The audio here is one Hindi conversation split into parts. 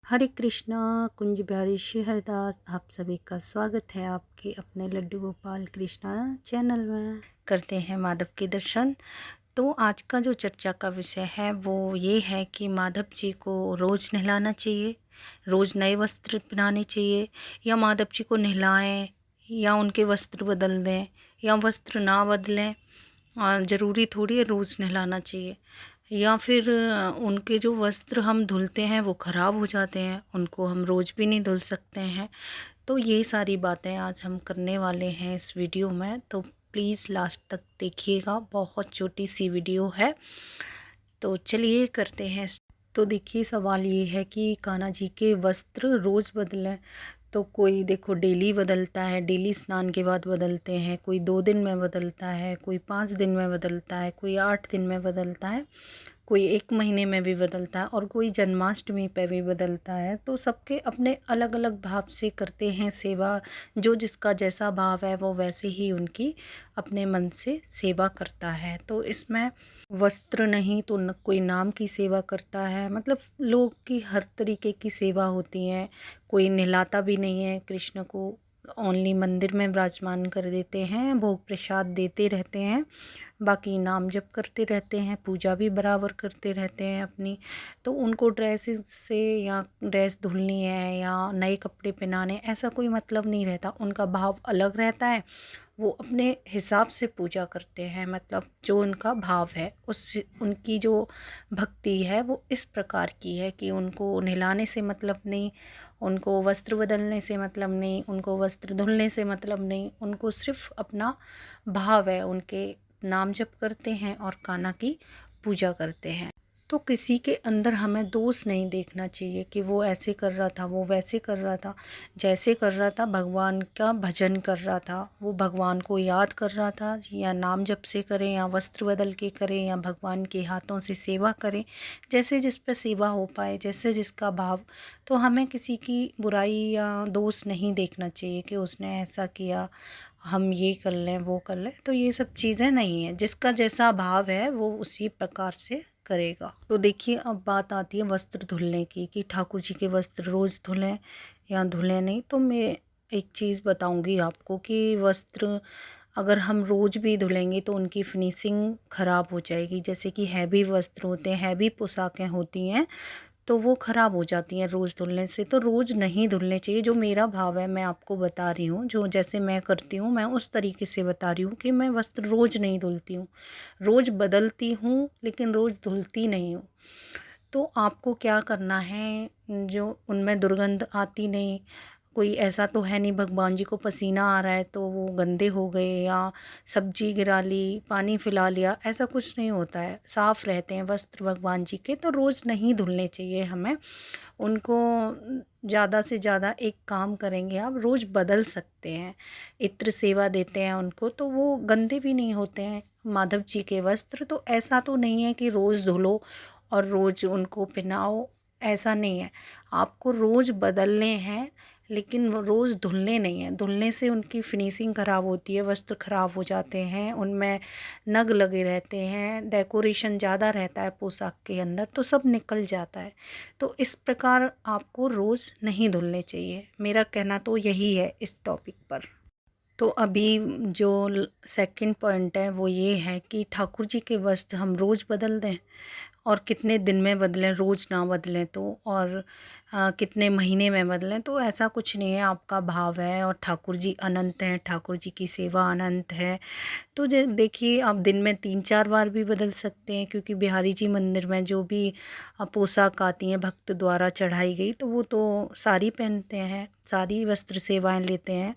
हरे कृष्णा। कुंज बिहारी श्री हरिदास, आप सभी का स्वागत है आपके अपने लड्डू गोपाल कृष्णा चैनल में। करते हैं माधव के दर्शन। तो आज का जो चर्चा का विषय है वो ये है कि माधव जी को रोज़ नहलाना चाहिए, रोज़ नए वस्त्र पहनाने चाहिए, या माधव जी को नहलाएं या उनके वस्त्र बदल दें या वस्त्र ना बदलें। ज़रूरी थोड़ी है रोज़ नहलाना चाहिए, या फिर उनके जो वस्त्र हम धुलते हैं वो ख़राब हो जाते हैं, उनको हम रोज़ भी नहीं धुल सकते हैं। तो ये सारी बातें आज हम करने वाले हैं इस वीडियो में, तो प्लीज़ लास्ट तक देखिएगा। बहुत छोटी सी वीडियो है, तो चलिए करते हैं। तो देखिए, सवाल ये है कि कान्हा जी के वस्त्र रोज़ बदलें। तो कोई देखो डेली बदलता है, डेली स्नान के बाद बदलते हैं, कोई 2 दिन में बदलता है, कोई 5 दिन में बदलता है, कोई 8 दिन में बदलता है, कोई 1 महीने में भी बदलता है और कोई जन्माष्टमी पे भी बदलता है। तो सबके अपने अलग अलग भाव से करते हैं सेवा। जो जिसका जैसा भाव है वो वैसे ही उनकी अपने मन से सेवा करता है। तो इसमें वस्त्र नहीं तो न कोई नाम की सेवा करता है, मतलब लोग की हर तरीके की सेवा होती है। कोई नहलाता भी नहीं है कृष्ण को, ओनली मंदिर में विराजमान कर देते हैं, भोग प्रसाद देते रहते हैं, बाकी नाम जप करते रहते हैं, पूजा भी बराबर करते रहते हैं अपनी। तो उनको ड्रेसेस से या ड्रेस धुलनी है या नए कपड़े पहनाने, ऐसा कोई मतलब नहीं रहता। उनका भाव अलग रहता है, वो अपने हिसाब से पूजा करते हैं, मतलब जो उनका भाव है उससे उनकी जो भक्ति है वो इस प्रकार की है कि उनको नहलाने से मतलब नहीं, उनको वस्त्र बदलने से मतलब नहीं, उनको वस्त्र धुलने से मतलब नहीं, उनको सिर्फ अपना भाव है। उनके नाम जप करते हैं और कान्हा की पूजा करते हैं। तो किसी के अंदर हमें दोष नहीं देखना चाहिए कि वो ऐसे कर रहा था, वो वैसे कर रहा था। जैसे कर रहा था, भगवान का भजन कर रहा था, वो भगवान को याद कर रहा था, या नाम जप से करें या वस्त्र बदल के करें या भगवान के हाथों से सेवा करें, जैसे जिस पर सेवा हो पाए, जैसे जिसका भाव। तो हमें किसी की बुराई या दोष नहीं देखना चाहिए कि उसने ऐसा किया, हम ये कर लें वो कर लें। तो ये सब चीज़ें नहीं है, जिसका जैसा भाव है वो उसी प्रकार से करेगा। तो देखिए, अब बात आती है वस्त्र धुलने की कि ठाकुर जी के वस्त्र रोज़ धुलें या धुलें नहीं। तो मैं एक चीज़ बताऊंगी आपको कि वस्त्र अगर हम रोज़ भी धुलेंगे तो उनकी फिनिशिंग ख़राब हो जाएगी। जैसे कि हैवी वस्त्र होते हैं, हैवी पोशाकें होती हैं, तो वो ख़राब हो जाती हैं रोज़ धुलने से। तो रोज़ नहीं धुलने चाहिए। जो मेरा भाव है मैं आपको बता रही हूँ, जो जैसे मैं करती हूँ मैं उस तरीके से बता रही हूँ कि मैं वस्त्र रोज़ नहीं धुलती हूँ, रोज़ बदलती हूँ लेकिन रोज़ धुलती नहीं हूँ। तो आपको क्या करना है, जो उनमें दुर्गंध आती नहीं, कोई ऐसा तो है नहीं भगवान जी को पसीना आ रहा है तो वो गंदे हो गए या सब्जी गिरा ली, पानी फैला लिया, ऐसा कुछ नहीं होता है। साफ़ रहते हैं वस्त्र भगवान जी के, तो रोज़ नहीं धुलने चाहिए हमें उनको। ज़्यादा से ज़्यादा एक काम करेंगे, आप रोज़ बदल सकते हैं, इत्र सेवा देते हैं उनको, तो वो गंदे भी नहीं होते हैं माधव जी के वस्त्र। तो ऐसा तो नहीं है कि रोज़ धुलो और रोज़ उनको पहनाओ, ऐसा नहीं है। आपको रोज़ बदलने हैं लेकिन वो रोज़ धुलने नहीं है। धुलने से उनकी फिनिशिंग ख़राब होती है, वस्त्र ख़राब हो जाते हैं, उनमें नग लगे रहते हैं, डेकोरेशन ज़्यादा रहता है पोशाक के अंदर, तो सब निकल जाता है। तो इस प्रकार आपको रोज़ नहीं धुलने चाहिए, मेरा कहना तो यही है इस टॉपिक पर। तो अभी जो सेकंड पॉइंट है वो ये है कि ठाकुर जी के वस्त्र हम रोज़ बदल दें और कितने दिन में बदलें, रोज़ ना बदलें तो, और कितने महीने में बदलें। तो ऐसा कुछ नहीं है, आपका भाव है और ठाकुर जी अनंत हैं, ठाकुर जी की सेवा अनंत है। तो देखिए, आप दिन में 3-4 बार भी बदल सकते हैं, क्योंकि बिहारी जी मंदिर में जो भी पोशाक आती हैं भक्त द्वारा चढ़ाई गई, तो वो तो साड़ी पहनते हैं, सारी वस्त्र सेवाएं लेते हैं।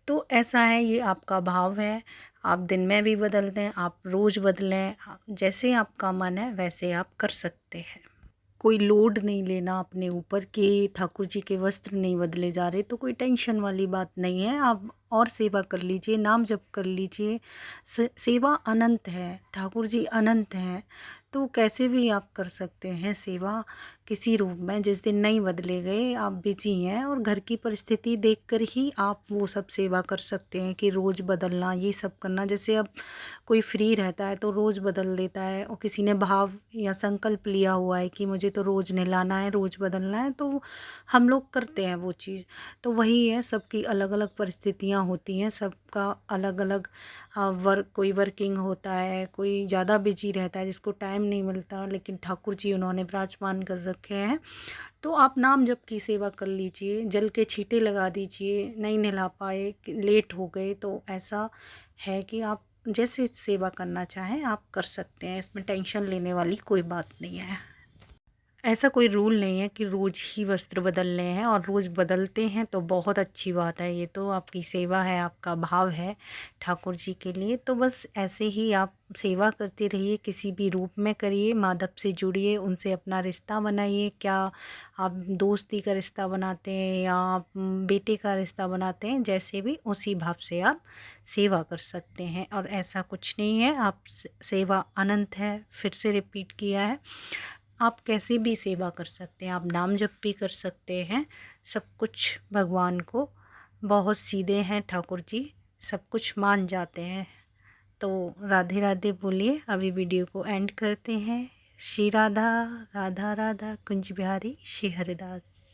तो ऐसा है, ये आपका भाव है। आप दिन में भी बदल दें, आप रोज़ बदलें, जैसे आपका मन है वैसे आप कर सकते हैं। कोई लोड नहीं लेना अपने ऊपर कि ठाकुर जी के वस्त्र नहीं बदले जा रहे, तो कोई टेंशन वाली बात नहीं है। आप और सेवा कर लीजिए, नाम जप कर लीजिए। सेवा अनंत है, ठाकुर जी अनंत हैं, तो कैसे भी आप कर सकते हैं सेवा। किसी रूप में जिस दिन नहीं बदले गए, आप बिजी हैं और घर की परिस्थिति देखकर ही आप वो सब सेवा कर सकते हैं कि रोज़ बदलना, ये सब करना। जैसे अब कोई फ्री रहता है तो रोज़ बदल देता है, और किसी ने भाव या संकल्प लिया हुआ है कि मुझे तो रोज़ नहलाना है, रोज़ बदलना है, तो हम लोग करते हैं वो चीज़। तो वही है, सबकी अलग अलग परिस्थितियाँ होती हैं, सबका अलग अलग वर्क, कोई वर्किंग होता है, कोई ज़्यादा बिजी रहता है जिसको टाइम नहीं मिलता, लेकिन ठाकुर जी उन्होंने विराजमान कर रखे हैं। तो आप नाम जप की सेवा कर लीजिए, जल के छींटे लगा दीजिए, नहीं नहला पाए, लेट हो गए, तो ऐसा है कि आप जैसे सेवा करना चाहें आप कर सकते हैं, इसमें टेंशन लेने वाली कोई बात नहीं है। ऐसा कोई रूल नहीं है कि रोज़ ही वस्त्र बदलने हैं, और रोज़ बदलते हैं तो बहुत अच्छी बात है, ये तो आपकी सेवा है, आपका भाव है ठाकुर जी के लिए। तो बस ऐसे ही आप सेवा करते रहिए, किसी भी रूप में करिए, माधव से जुड़िए, उनसे अपना रिश्ता बनाइए। क्या आप दोस्ती का रिश्ता बनाते हैं या आप बेटे का रिश्ता बनाते हैं, जैसे भी उसी भाव से आप सेवा कर सकते हैं। और ऐसा कुछ नहीं है, आप सेवा अनंत है, फिर से रिपीट किया है, आप कैसे भी सेवा कर सकते हैं, आप नाम जप भी कर सकते हैं, सब कुछ भगवान को बहुत सीधे हैं ठाकुर जी, सब कुछ मान जाते हैं। तो राधे राधे बोलिए, अभी वीडियो को एंड करते हैं। श्री राधा राधा राधा कुंज बिहारी श्री हरिदास।